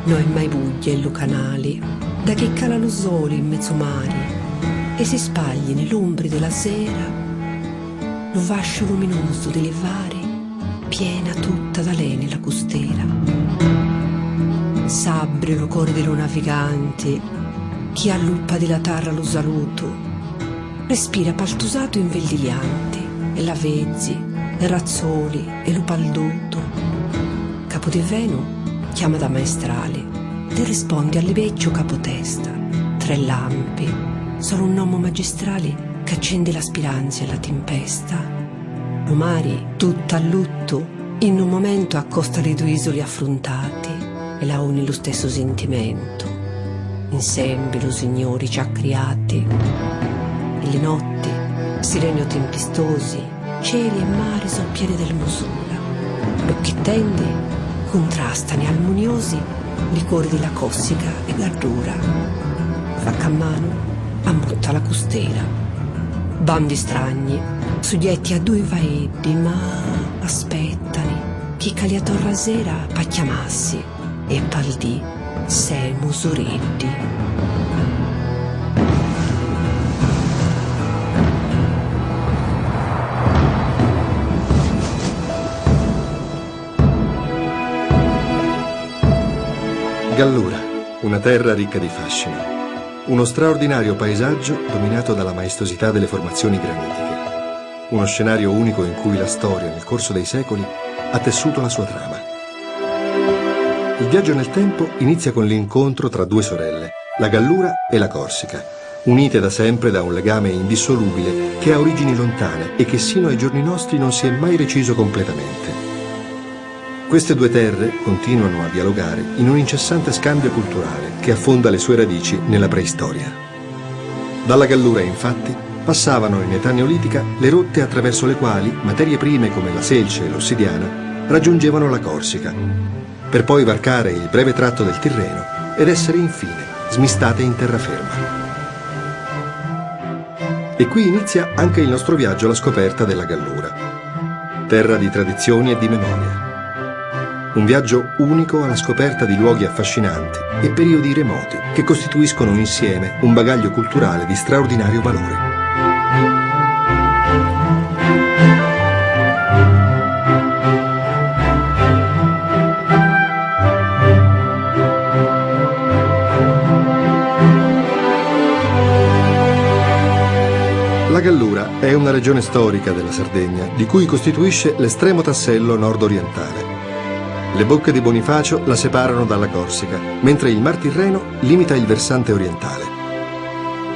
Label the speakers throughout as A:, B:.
A: noi mai buglie e lo canali, da che cala lo sole in mezzo mari e si spagli nell'ombri della sera, lo vascio luminoso delle vari, piena tutta da lei nella costera. S'abbrino corde lo naviganti, chi alluppa della terra lo saluto, respira paltusato in veldiglianti, e la vezzi, e razzoli, e lo palduto. Capo di Venu chiama da maestrale, le risponde all'ivecchio capotesta, tre lampi, solo un uomo magistrale che accende la speranza e la tempesta. Lo mari, tutta a lutto, in un momento accosta le due isole affrontati e la une lo stesso sentimento. Insieme lo Signore ci ha creati. E le notti, sirenio tempestosi, cieli e mari sul piede del Mosura. Lo che tende, contrastano armoniosi liquori della Corsica e Gardura. Facca a mano, ammutta la costera. Bandi strani, suggetti a due vaeddi, ma aspettani che calia torra sera pa' chiamassi e paldì sei musureddi.
B: Gallura, una terra ricca di fascino, uno straordinario paesaggio dominato dalla maestosità delle formazioni granitiche, uno scenario unico in cui la storia, nel corso dei secoli, ha tessuto la sua trama. Il viaggio nel tempo inizia con l'incontro tra due sorelle, la Gallura e la Corsica, unite da sempre da un legame indissolubile che ha origini lontane e che sino ai giorni nostri non si è mai reciso completamente. Queste due terre continuano a dialogare in un incessante scambio culturale che affonda le sue radici nella preistoria. Dalla Gallura, infatti, passavano in età neolitica le rotte attraverso le quali materie prime come la selce e l'ossidiana raggiungevano la Corsica, per poi varcare il breve tratto del Tirreno ed essere infine smistate in terraferma. E qui inizia anche il nostro viaggio alla scoperta della Gallura, terra di tradizioni e di memoria. Un viaggio unico alla scoperta di luoghi affascinanti e periodi remoti che costituiscono insieme un bagaglio culturale di straordinario valore. La Gallura è una regione storica della Sardegna di cui costituisce l'estremo tassello nord-orientale. Le bocche di Bonifacio la separano dalla Corsica, mentre il Mar Tirreno limita il versante orientale.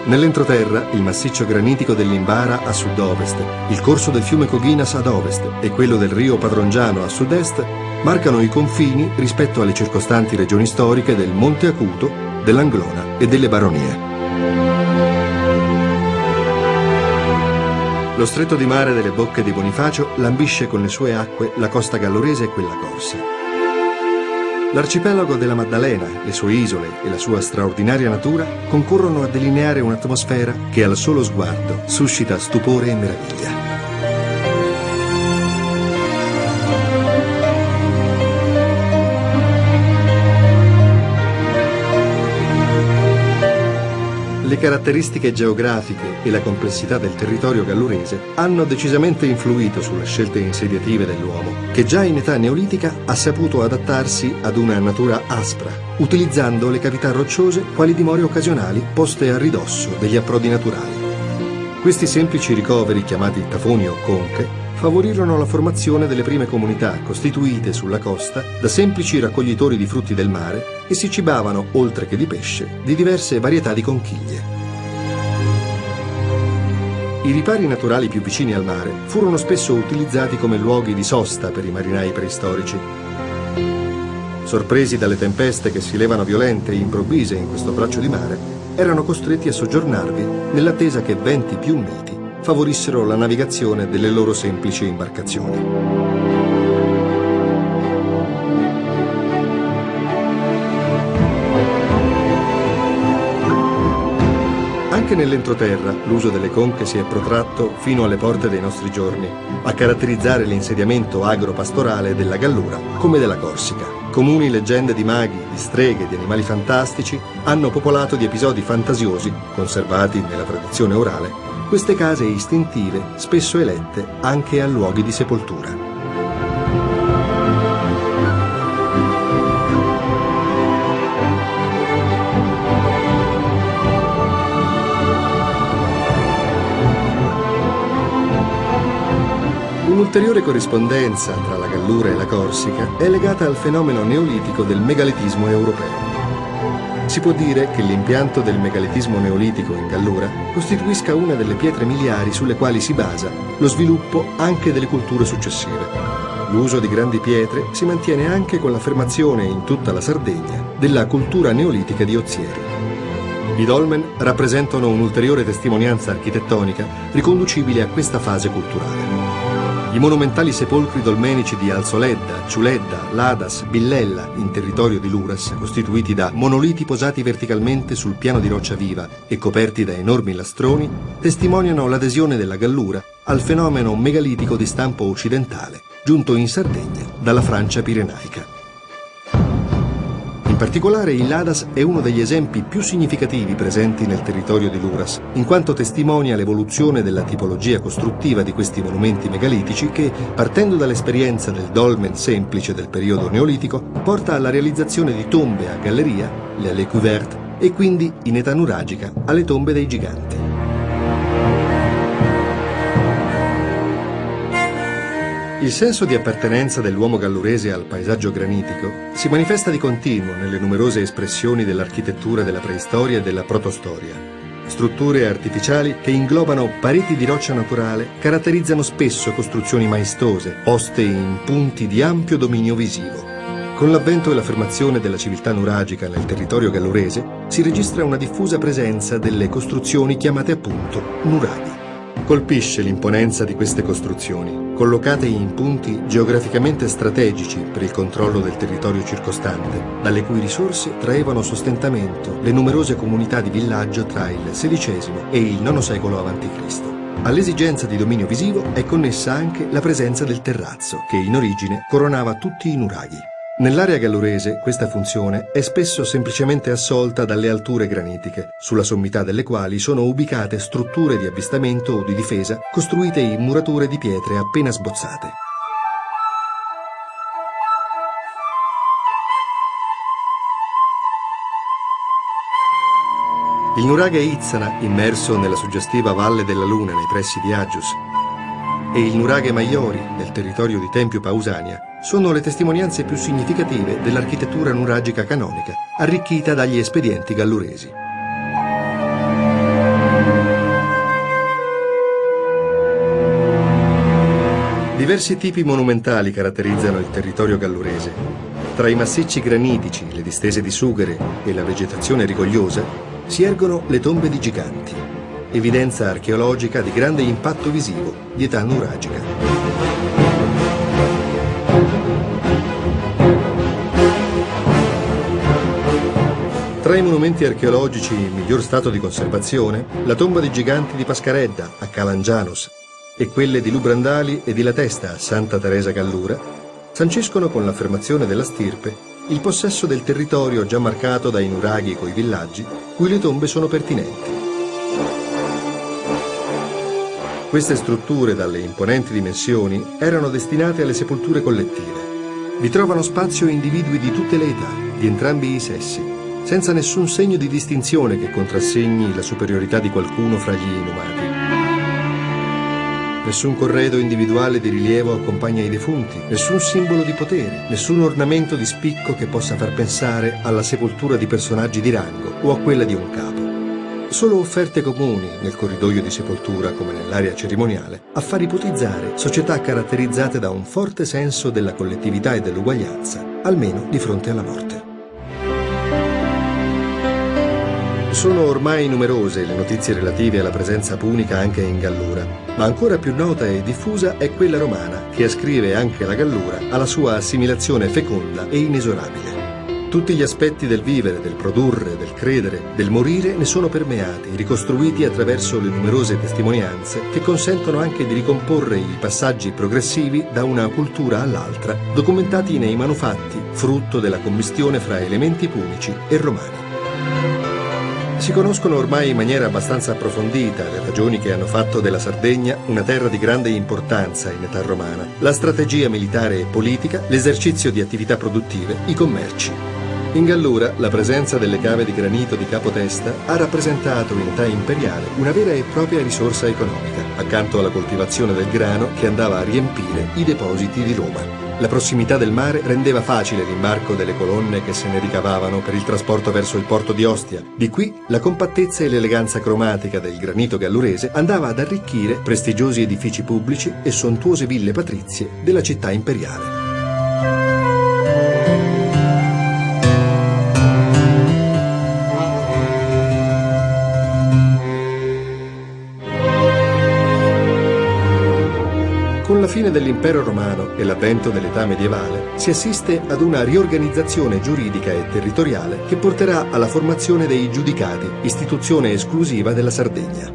B: Nell'entroterra, il massiccio granitico dell'Imbara a sud-ovest, il corso del fiume Coghinas ad ovest e quello del Rio Padrongiano a sud-est marcano i confini rispetto alle circostanti regioni storiche del Monte Acuto, dell'Anglona e delle Baronie. Lo stretto di mare delle bocche di Bonifacio lambisce con le sue acque la costa gallurese e quella corsa. L'arcipelago della Maddalena, le sue isole e la sua straordinaria natura concorrono a delineare un'atmosfera che al solo sguardo suscita stupore e meraviglia. Le caratteristiche geografiche e la complessità del territorio gallurese hanno decisamente influito sulle scelte insediative dell'uomo, che già in età neolitica ha saputo adattarsi ad una natura aspra, utilizzando le cavità rocciose quali dimore occasionali poste a ridosso degli approdi naturali. Questi semplici ricoveri, chiamati tafoni o conche, favorirono la formazione delle prime comunità costituite sulla costa da semplici raccoglitori di frutti del mare e si cibavano, oltre che di pesce, di diverse varietà di conchiglie. I ripari naturali più vicini al mare furono spesso utilizzati come luoghi di sosta per i marinai preistorici. Sorpresi dalle tempeste che si levano violente e improvvise in questo braccio di mare, erano costretti a soggiornarvi nell'attesa che venti più miti favorissero la navigazione delle loro semplici imbarcazioni. Anche Anche nell'entroterra l'uso delle conche si è protratto fino alle porte dei nostri giorni, a caratterizzare l'insediamento agro-pastorale della Gallura come della Corsica. Comuni leggende di maghi, di streghe, di animali fantastici hanno popolato di episodi fantasiosi, conservati nella tradizione orale, queste case istintive, spesso elette anche a luoghi di sepoltura. Un'ulteriore corrispondenza tra la Gallura e la Corsica è legata al fenomeno neolitico del megalitismo europeo. Si può dire che l'impianto del megalitismo neolitico in Gallura costituisca una delle pietre miliari sulle quali si basa lo sviluppo anche delle culture successive. L'uso di grandi pietre si mantiene anche con l'affermazione in tutta la Sardegna della cultura neolitica di Ozieri. I dolmen rappresentano un'ulteriore testimonianza architettonica riconducibile a questa fase culturale. I monumentali sepolcri dolmenici di Alzoledda, Ciuledda, Ladas, Billella, in territorio di Luras, costituiti da monoliti posati verticalmente sul piano di roccia viva e coperti da enormi lastroni, testimoniano l'adesione della Gallura al fenomeno megalitico di stampo occidentale, giunto in Sardegna dalla Francia pirenaica. In particolare il Ladas è uno degli esempi più significativi presenti nel territorio di Luras, in quanto testimonia l'evoluzione della tipologia costruttiva di questi monumenti megalitici che, partendo dall'esperienza del dolmen semplice del periodo neolitico, porta alla realizzazione di tombe a galleria, le allées couvertes, e quindi, in età nuragica, alle tombe dei giganti. Il senso di appartenenza dell'uomo gallurese al paesaggio granitico si manifesta di continuo nelle numerose espressioni dell'architettura della preistoria e della protostoria. Strutture artificiali che inglobano pareti di roccia naturale caratterizzano spesso costruzioni maestose, poste in punti di ampio dominio visivo. Con l'avvento e l'affermazione della civiltà nuragica nel territorio gallurese si registra una diffusa presenza delle costruzioni chiamate appunto nuraghi. Colpisce l'imponenza di queste costruzioni, collocate in punti geograficamente strategici per il controllo del territorio circostante, dalle cui risorse traevano sostentamento le numerose comunità di villaggio tra il XVI e il IX secolo a.C. All'esigenza di dominio visivo è connessa anche la presenza del terrazzo, che in origine coronava tutti i nuraghi. Nell'area gallurese questa funzione è spesso semplicemente assolta dalle alture granitiche, sulla sommità delle quali sono ubicate strutture di avvistamento o di difesa costruite in murature di pietre appena sbozzate. Il nuraghe Izzana, immerso nella suggestiva Valle della Luna nei pressi di Agius, e il nuraghe Maiori, nel territorio di Tempio Pausania, sono le testimonianze più significative dell'architettura nuragica canonica, arricchita dagli espedienti galluresi. Diversi tipi monumentali caratterizzano il territorio gallurese. Tra i massicci granitici, le distese di sughero e la vegetazione rigogliosa si ergono le tombe di giganti, evidenza archeologica di grande impatto visivo di età nuragica. Tra i monumenti archeologici in miglior stato di conservazione, la tomba dei giganti di Pascaredda a Calangianos e quelle di Lubrandali e di La Testa a Santa Teresa Gallura sanciscono con l'affermazione della stirpe il possesso del territorio già marcato dai nuraghi coi villaggi cui le tombe sono pertinenti. Queste strutture dalle imponenti dimensioni erano destinate alle sepolture collettive. Vi trovano spazio individui di tutte le età, di entrambi i sessi, senza nessun segno di distinzione che contrassegni la superiorità di qualcuno fra gli inumati. Nessun corredo individuale di rilievo accompagna i defunti, nessun simbolo di potere, nessun ornamento di spicco che possa far pensare alla sepoltura di personaggi di rango o a quella di un capo. Solo offerte comuni nel corridoio di sepoltura, come nell'area cerimoniale, a far ipotizzare società caratterizzate da un forte senso della collettività e dell'uguaglianza, almeno di fronte alla morte. Sono ormai numerose le notizie relative alla presenza punica anche in Gallura, ma ancora più nota e diffusa è quella romana, che ascrive anche la Gallura alla sua assimilazione feconda e inesorabile. Tutti gli aspetti del vivere, del produrre, del credere, del morire ne sono permeati, ricostruiti attraverso le numerose testimonianze che consentono anche di ricomporre i passaggi progressivi da una cultura all'altra, documentati nei manufatti, frutto della commistione fra elementi punici e romani. Si conoscono ormai in maniera abbastanza approfondita le ragioni che hanno fatto della Sardegna una terra di grande importanza in età romana: la strategia militare e politica, l'esercizio di attività produttive, i commerci. In Gallura la presenza delle cave di granito di Capotesta ha rappresentato in età imperiale una vera e propria risorsa economica, accanto alla coltivazione del grano che andava a riempire i depositi di Roma. La prossimità del mare rendeva facile l'imbarco delle colonne che se ne ricavavano per il trasporto verso il porto di Ostia. Di qui la compattezza e l'eleganza cromatica del granito gallurese andava ad arricchire prestigiosi edifici pubblici e sontuose ville patrizie della città imperiale. Con la fine dell'impero romano e l'avvento dell'età medievale si assiste ad una riorganizzazione giuridica e territoriale che porterà alla formazione dei giudicati, istituzione esclusiva della Sardegna.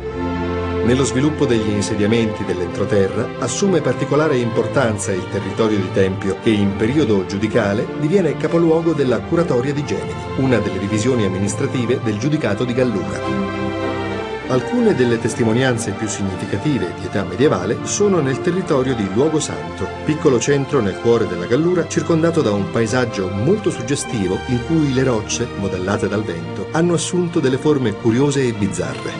B: Nello sviluppo degli insediamenti dell'entroterra assume particolare importanza il territorio di Tempio, che in periodo giudicale diviene capoluogo della Curatoria di Gemini, una delle divisioni amministrative del giudicato di Gallura. Alcune delle testimonianze più significative di età medievale sono nel territorio di Luogo Santo, piccolo centro nel cuore della Gallura, circondato da un paesaggio molto suggestivo in cui le rocce, modellate dal vento, hanno assunto delle forme curiose e bizzarre.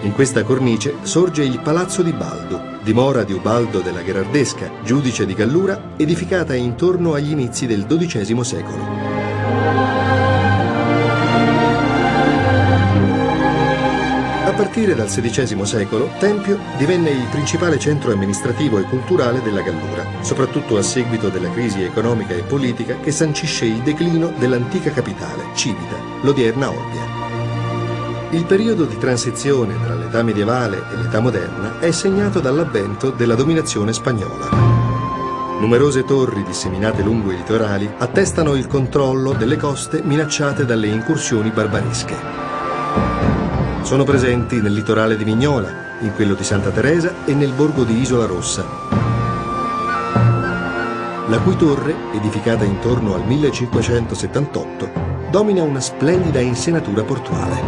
B: In questa cornice sorge il Palazzo di Baldo, dimora di Ubaldo della Gherardesca, giudice di Gallura, edificata intorno agli inizi del XII secolo. A partire dal XVI secolo, Tempio divenne il principale centro amministrativo e culturale della Gallura, soprattutto a seguito della crisi economica e politica che sancisce il declino dell'antica capitale, Civita, l'odierna Olbia. Il periodo di transizione tra l'età medievale e l'età moderna è segnato dall'avvento della dominazione spagnola. Numerose torri disseminate lungo i litorali attestano il controllo delle coste minacciate dalle incursioni barbaresche. Sono presenti nel litorale di Vignola, in quello di Santa Teresa e nel borgo di Isola Rossa, la cui torre, edificata intorno al 1578, domina una splendida insenatura portuale.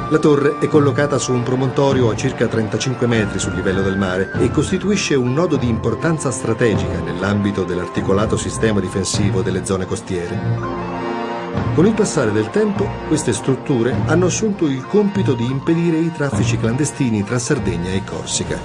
B: La torre è collocata su un promontorio a circa 35 metri sul livello del mare e costituisce un nodo di importanza strategica nell'ambito dell'articolato sistema difensivo delle zone costiere. Con il passare del tempo, queste strutture hanno assunto il compito di impedire i traffici clandestini tra Sardegna e Corsica.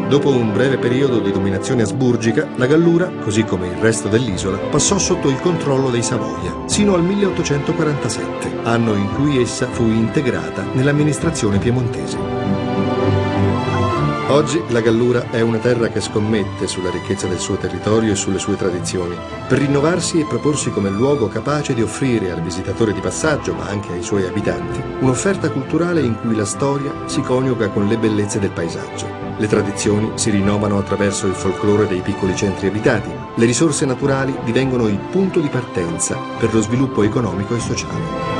B: Dopo un breve periodo di dominazione asburgica, la Gallura, così come il resto dell'isola, passò sotto il controllo dei Savoia, sino al 1847, anno in cui essa fu integrata nell'amministrazione piemontese. Oggi la Gallura è una terra che scommette sulla ricchezza del suo territorio e sulle sue tradizioni, per rinnovarsi e proporsi come luogo capace di offrire al visitatore di passaggio, ma anche ai suoi abitanti, un'offerta culturale in cui la storia si coniuga con le bellezze del paesaggio. Le tradizioni si rinnovano attraverso il folklore dei piccoli centri abitati, le risorse naturali divengono il punto di partenza per lo sviluppo economico e sociale.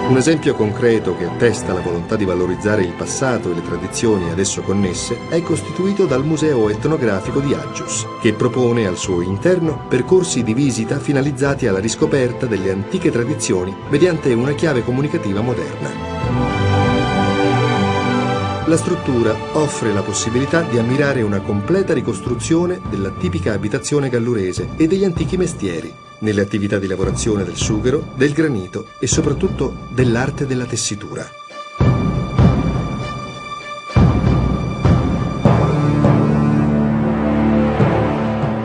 B: Un esempio concreto che attesta la volontà di valorizzare il passato e le tradizioni ad esso connesse è costituito dal Museo Etnografico di Aggius, che propone al suo interno percorsi di visita finalizzati alla riscoperta delle antiche tradizioni mediante una chiave comunicativa moderna. La struttura offre la possibilità di ammirare una completa ricostruzione della tipica abitazione gallurese e degli antichi mestieri, nelle attività di lavorazione del sughero, del granito e soprattutto dell'arte della tessitura.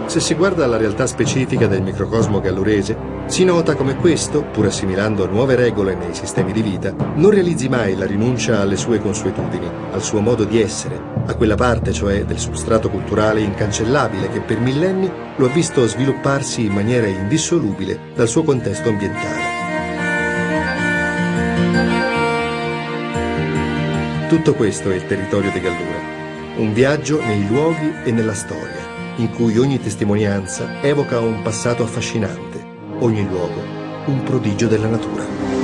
B: Se si guarda alla realtà specifica del microcosmo gallurese, si nota come questo, pur assimilando nuove regole nei sistemi di vita, non realizzi mai la rinuncia alle sue consuetudini, al suo modo di essere, a quella parte, cioè, del substrato culturale incancellabile che per millenni lo ha visto svilupparsi in maniera indissolubile dal suo contesto ambientale. Tutto questo è il territorio di Gallura. Un viaggio nei luoghi e nella storia, in cui ogni testimonianza evoca un passato affascinante, ogni luogo un prodigio della natura.